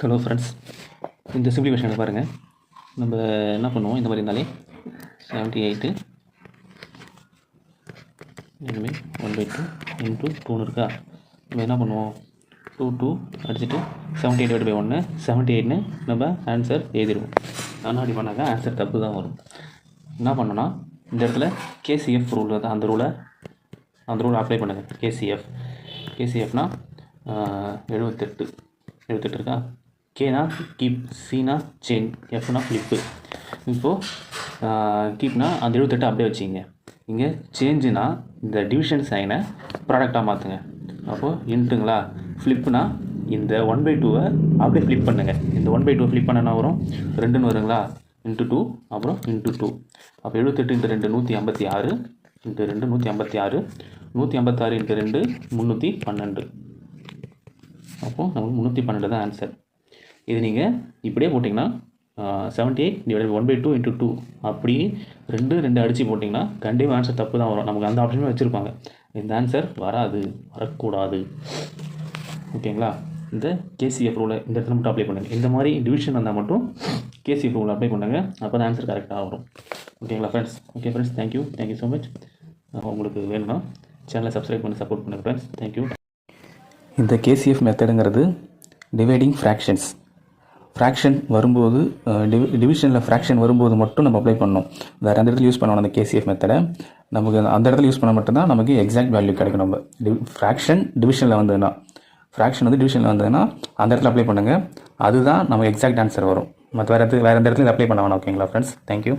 Hello friends, இந்த சிம்பிளிஃபிகேஷனை பாருங்கள். நம்ம என்ன பண்ணுவோம், இந்த மாதிரி இருந்தாலே 78 இனிமேல் 1/2 இன்ட்டு 2 இருக்கா. நம்ம என்ன பண்ணுவோம், 2 அடிச்சுட்டு 78/1 78ன்னு நம்ம ஆன்சர் எழுதிடுவோம். ஆனால் அப்படி பண்ணாக்கா ஆன்சர் தப்பு தான் வரும். என்ன பண்ணோன்னா, இந்த இடத்துல கேசிஎஃப் ரூல் தான், அந்த ரூலை அப்ளை பண்ணுங்கள். கேசிஎஃப்னா 78 இருக்கா. கேனா கீப், சினா சேஞ்ச், எஃப்னா ஃப்ளிப்பு. இப்போது கீப்னா அந்த 78 அப்படியே வச்சிங்க. இங்கே சேஞ்சுனா இந்த டிவிஷன் சைனை ப்ராடக்டாக மாற்றுங்க. அப்போது இன்ட்டுங்களா. ஃப்ளிப்புனா இந்த 1/2 அப்படியே ஃப்ளிப் பண்ணுங்கள். இந்த 1/2 ஃப்ளிப் பண்ணனா வரும் 2ன்னு வருங்களா. இன்ட்டு 2 அப்புறம் இன்ட்டு 2. அப்போ 78 × 2 156 × 2 156 156 × 2 312. அப்போது நமக்கு 312 தான் ஆன்சர். இது நீங்கள் இப்படியே போட்டிங்கன்னா 78/1/2 × 2 அப்படி 2 அடித்து போட்டிங்கன்னா கண்டிப்பாக ஆன்சர் தப்பு தான் வரும். நமக்கு அந்த ஆப்ஷனுமே வச்சுருப்பாங்க. இந்த ஆன்சர் வரக்கூடாது. ஓகேங்களா. இந்த கேசிஎஃப் ரூலை இந்த இடத்துல மட்டும் அப்ளை பண்ணுங்கள். இந்த மாதிரி டிவிஷன் வந்தால் மட்டும் கேசிஎஃப் ரூலை அப்ளை பண்ணுங்கள். அப்போ தான் ஆன்சர் கரெக்டாக வரும். ஓகேங்களா friends. Okay friends, thank you so much. உங்களுக்கு வேணும்னா சேனலை சப்ஸ்கிரைப் பண்ணி சப்போர்ட் பண்ணுங்கள் ஃப்ரெண்ட்ஸ். தேங்க்யூ. இந்த கேசிஎஃப் மெத்தடுங்கிறது டிவைடிங் ஃப்ராக்ஷன் வரும்போது, டிவிஷனில் ஃப்ராக்ஷன் வரும்போது மட்டும் நம்ம அப்ளை பண்ணணும். வேறு அந்த இடத்துல யூஸ் பண்ணணும். அந்த கேசிஎஃப் மெத்தடை நமக்கு அந்த இடத்துல யூஸ் பண்ண மட்டும்தான் நமக்கு எக்ஸாக்ட் வேல்யூ கிடைக்கும். நம்ம ஃப்ராக்ஷன் டிவிஷனில் வந்ததுன்னா அந்த இடத்துல அப்ளை பண்ணுங்கள். அதுதான் நமக்கு எக்ஸாக்ட் ஆன்சர் வரும். மற்ற வேறு எந்த இடத்துல அப்ளை பண்ண வேணாம். ஓகேங்களா ஃப்ரெண்ட்ஸ். தேங்க்யூ.